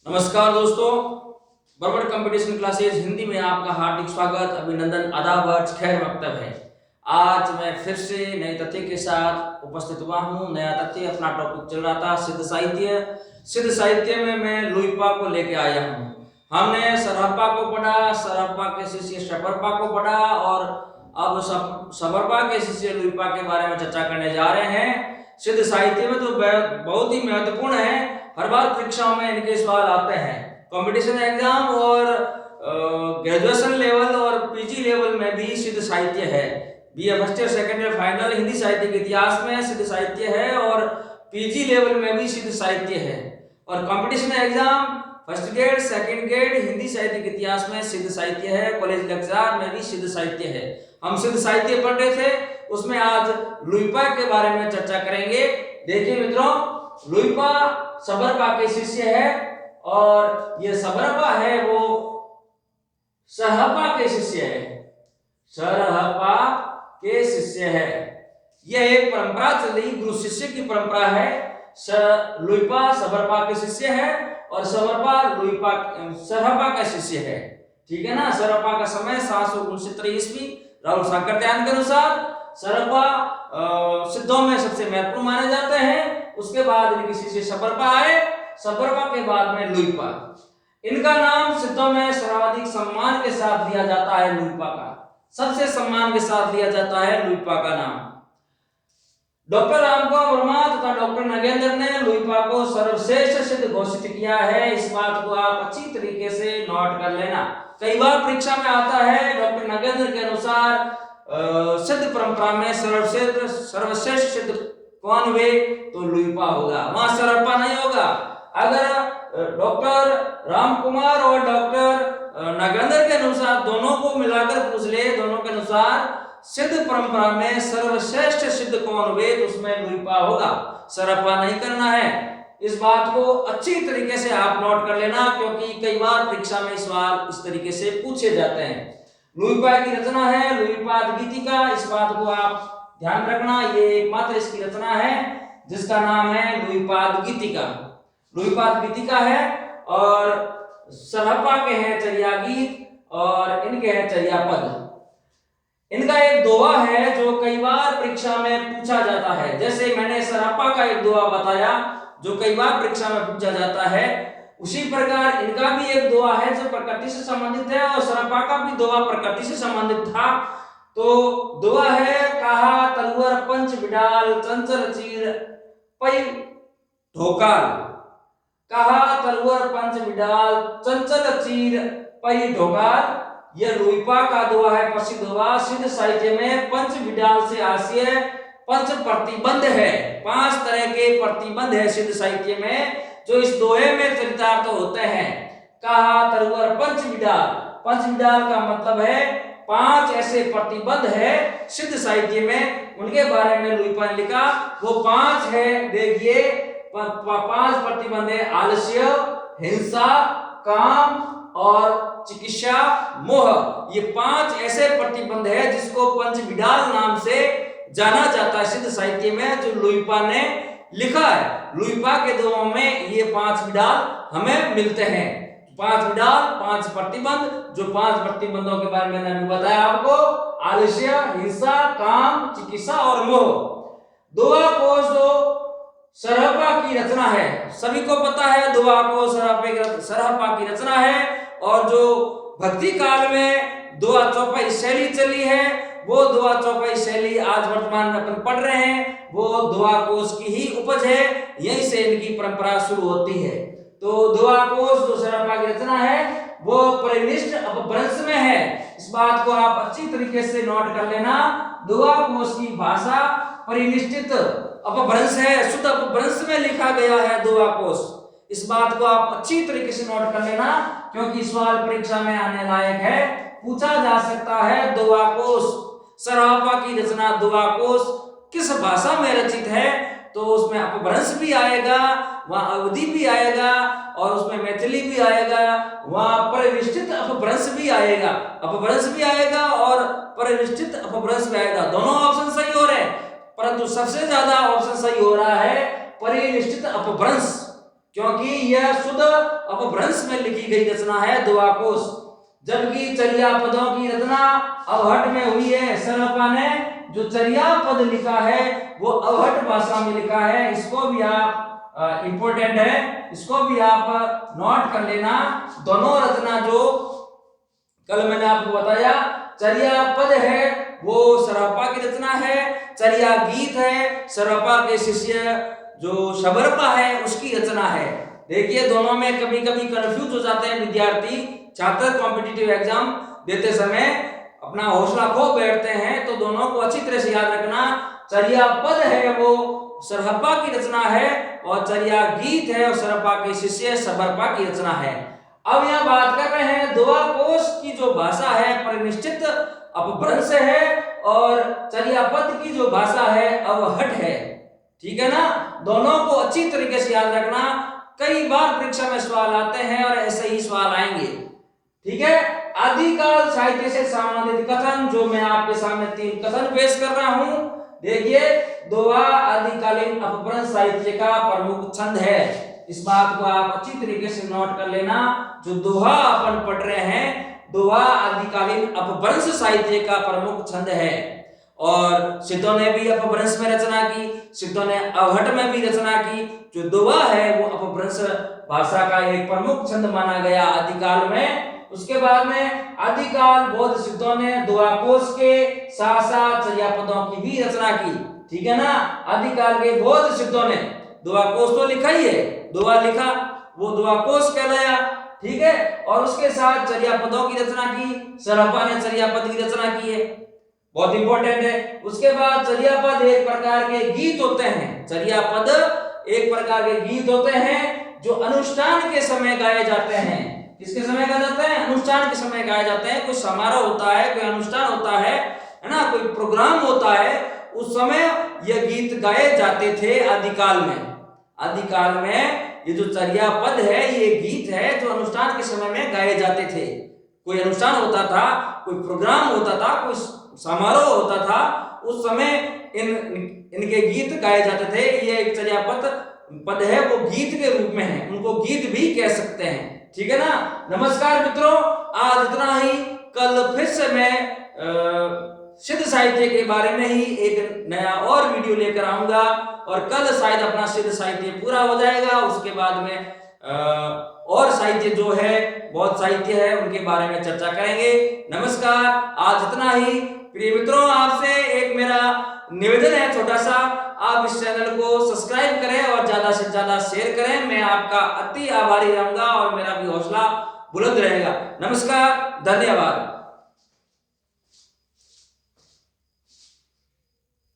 नमस्कार दोस्तों, बरबड़ competition classes Hindi में आपका हार्दिक स्वागत, अभिनंदन, आदाब, खैर मकतब है। आज मैं फिर से नए तथ्य के साथ उपस्थित हुआ हूँ। नया तथ्य, अपना टॉपिक चल रहा था सिद्ध साहित्य। सिद्ध साहित्य में मैं लुइपा को लेके आया हूँ। हमने सरहप्पा को पढ़ा, सरहप्पा के शिष्य शबरपा को पढ़ा और अब शबरपा के शिष्य लुइपा के बारे में चर्चा करने जा रहे हैं। सिद्ध साहित्य में तो बहुत ही महत्वपूर्ण है। हर बार परीक्षाओं में इनके सवाल आते हैं। कंपटीशन एग्जाम और ग्रेजुएशन लेवल और पीजी लेवल में भी सिद्ध साहित्य है। BA first year, second year, final Hindi साहित्य के इतिहास में सिद्ध साहित्य है और पीजी लेवल में भी सिद्ध साहित्य है। और competition exam first grade, second grade Hindi साहित्य के इतिहास में सिद्ध साहित्य है। कॉलेज लेक्चरर में भी सिद्ध साहित्य है। हम सिद्ध साहित्य पढ़ रहे थे, उसमें आज लुइपा के बारे में चर्चा करेंगे। देखिए मित्रों, लुइपा शबरपा के शिष्य है और ये शबरपा है वो सरहप्पा के शिष्य है। सरहप्पा के शिष्य है। यह एक परंपरा चल रही, गुरु शिष्य की परंपरा है। लुइपा शबरपा के शिष्य है और शबरपा सरहप्पा का शिष्य है। ठीक है ना। सरहप्पा का समय 769 ईस्वी राहुल शंकरदयाल के अनुसार। सरहप्पा सिद्धों में सबसे महत्वपूर्ण माने जाते हैं। उसके बाद इनके शिष्य शबरपा आए। शबरपा के बाद में लुइपा। इनका नाम सिद्धों में सर्वाधिक सम्मान के साथ लिया जाता है। लुइपा का सबसे सम्मान के साथ लिया जाता है लुइपा का नाम। डॉक्टर रामकुमार वर्मा तथा डॉक्टर नगेंद्र ने लुइपा को सर्वश्रेष्ठ सिद्ध घोषित किया है। इस बात को आप अच्छी तरीके से नोट कर लेना। कई बार परीक्षा में आता है, डॉक्टर नगेंद्र के अनुसार सिद्ध परंपरा में सर्वश्रेष्ठ सिद्ध कौन हुए, तो लुइपा होगा, वहां सरहप्पा नहीं होगा। अगर डॉक्टर रामकुमार और डॉक्टर नगेंद्र के अनुसार दोनों को मिलाकर पूछ ले, दोनों के अनुसार सिद्ध परंपरा में सर्वश्रेष्ठ सिद्ध कौन हुए, तो उसमें लुइपा होगा, सरहप्पा नहीं करना है। इस बात को अच्छी तरीके से आप नोट कर लेना, क्योंकि कई बार परीक्षा में सवाल इस तरीके से पूछे जाते हैं। लुइपा की रचना है लुइपाद गीतिका। इस बात को आप ध्यान रखना, ये एकमात्र इसकी रचना है जिसका नाम है लुइपाद गीतिका। लुइपाद गीतिका है और सरहप्पा के हैं चर्या गीत और इनके हैं चर्या पद। इनका एक दोहा है जो कई बार परीक्षा में पूछा जाता है। जैसे मैंने सरहप्पा का एक दोहा बताया जो कई बार परीक्षा में पूछा जाता है, उसी प्रकार इनका भी एक दोहा है जो प्रकृति से संबंधित है और सरहप्पा का भी दोहा प्रकृति से संबंधित था। तो दोहा है, कहा तलवर पंच बिडाल चंचल चीर पै ढोकाल। कहा तलवर पंच बिडाल चंचल चीर पै ढोकाल। यह लुइपा का दोहा है, प्रसिद्ध दोहा। सिद्ध साहित्य में पंच बिडाल से आशय पंच प्रतिबंध है। 5 तरह के प्रतिबंध है सिद्ध साहित्य में, जो इस दोहे में चरितार्थ होते हैं। कहा तलवर पंच बिडाल, पंच बिडाल का मतलब है 5 ऐसे प्रतिबंध है सिद्ध साहित्य में, उनके बारे में लुइपा ने लिखा। वो 5 है, देखिए 5 प्रतिबंध है, आलस्य, हिंसा, काम और चिकित्सा, मोह। ये 5 ऐसे प्रतिबंध है जिसको पंच बिडाल नाम से जाना जाता है सिद्ध साहित्य में, जो लुइपा ने लिखा है। लुइपा के दोहों में ये 5 बिडाल हमें मिलते हैं। 5 बिडाल, 5 प्रतिबंध, जो 5 प्रतिबंधों के बारे में मैंने बताया आपको, आलस्य, हिंसा, काम, चिकित्सा और मोह। दोहा कोश जो सरहप्पा की रचना है, सभी को पता है दोहा कोश सरहप्पा की रचना है। और जो भक्ति काल में दोहा चौपाई शैली चली है, वो दोहा चौपाई शैली आज वर्तमान में अपन पढ़ रहे हैं, वो दोहा कोश की ही उपज है। यहीं से इनकी परंपरा शुरू होती है। तो दोहा कोश जो सरहप्पा की रचना है वो परिनिष्ठ अपभ्रंश में है। इस बात को आप अच्छी तरीके से नोट कर लेना। दोहा कोश की भाषा परिनिष्ठित अपभ्रंश है, शुद्ध अपभ्रंश में लिखा गया है दोहा कोश। इस बात को आप अच्छी तरीके से नोट कर लेना, क्योंकि सवाल परीक्षा में आने लायक है, पूछा जा सकता है। दोहा कोश, सरहप्पा की रचना दोहा कोश किस भाषा में रचित है, तो उसमें अपभ्रंश भी आएगा, वहां अवधि भी आएगा और उसमें मैथिली भी आएगा, वहां परिनिष्ठित अपभ्रंश भी आएगा। अपभ्रंश भी आएगा और परिनिष्ठित अपभ्रंश भी आएगा। दोनों ऑप्शन सही हो रहे हैं, परंतु सबसे ज्यादा ऑप्शन सही हो रहा है परिनिष्ठित अपभ्रंश। क्योंकि यह शुद्ध अपभ्रंश में लिखी गई रचना है दोहा कोश, जबकि चर्या पदों की रचना अवहट में हुई है। सरहपा ने जो चर्या पद लिखा है वो अवहट भाषा में लिखा है। इसको भी आप इंपॉर्टेंट है, इसको भी आप नोट कर लेना। दोनों रचना जो कल मैंने आपको बताया, चर्या पद है वो सरहपा की रचना है, चर्या गीत है सरहपा के शिष्य जो शबरपा है उसकी रचना है। देखिए दोनों में कभी कभी कंफ्यूज हो जाते हैं विद्यार्थी, छात्र कॉम्पिटिटिव एग्जाम देते समय अपना हौसला खो बैठते हैं, तो दोनों को अच्छी तरह से याद रखना। चर्या पद है वो सरहपा की रचना है और चर्या गीत है और सरहपा के शिष्य शबरपा की रचना है। अब यहाँ बात कर रहे हैं दोहा कोश की जो भाषा है परिनिष्ठित अपभ्रंश है और चर्या पद की जो भाषा है अवहट है। ठीक है ना, दोनों को अच्छी तरीके से याद रखना। कई बार परीक्षा में सवाल आते हैं और ऐसे ही सवाल आएंगे। ठीक है, आदिकाल साहित्य से संबंधित कथन, जो मैं आपके सामने 3 कथन पेश कर रहा हूं। देखिए, दोहा आदिकालीन अपभ्रंश साहित्य का प्रमुख छंद है। इस बात को आप अच्छी तरीके से नोट कर लेना। जो दोहा अपन पढ़ रहे हैं, दोहा आदिकालीन अपभ्रंश साहित्य का प्रमुख छंद है। और सिद्धों ने भी अपभ्रंश में रचना की, सिद्धों ने अवहट में भी रचना की। जो दोहा है वो अपभ्रंश भाषा का एक प्रमुख छंद माना गया आदिकाल में। उसके बाद में आदिकाल बौद्ध सिद्धों ने दोहा कोश के साथ साथ चर्या पदों की भी रचना की। ठीक है ना, आदिकाल के बौद्ध सिद्धों ने दोहा कोश तो लिखा ही है, दोहा लिखा वो दोहा कोश कहलाया। ठीक है, और उसके साथ चर्या पदों की रचना की, सरहपा ने चर्या पद की रचना की है, बहुत इंपॉर्टेंट है। उसके बाद चर्या पद एक प्रकार के गीत होते हैं, चर्या पद एक प्रकार के गीत होते हैं जो अनुष्ठान के समय गाए जाते हैं। किसके समय गाए जाते हैं? अनुष्ठान के समय गाए जाते हैं। कोई समारोह होता है, कोई अनुष्ठान होता है ना, कोई प्रोग्राम होता है, उस समय यह गीत गाए जाते थे आदिकाल में। आदिकाल में ये जो चर्या पद है ये गीत है जो अनुष्ठान के समय में गाए जाते थे। कोई अनुष्ठान होता था, कोई प्रोग्राम होता था, कोई समारोह होता था, उस समय इनके गीत गाए जाते थे। ये एक चर्या पद है वो गीत के रूप में है, उनको गीत भी कह सकते हैं। ठीक है ना। नमस्कार मित्रों, आज इतना ही। कल फिर से मैं सिद्ध साहित्य के बारे में ही एक नया और वीडियो लेकर आऊंगा और कल शायद अपना सिद्ध साहित्य पूरा हो जाएगा। उसके बाद में और साहित्य जो है, बहुत साहित्य है, उनके बारे में चर्चा करेंगे। नमस्कार, आज इतना ही। प्रिय मित्रों, आपसे एक मेरा निवेदन है छोटा सा, आप इस चैनल को सब्सक्राइब करें और ज्यादा से ज्यादा शेयर करें। मैं आपका अति आभारी रहूंगा और मेरा भी हौसला बुलंद रहेगा। नमस्कार, धन्यवाद।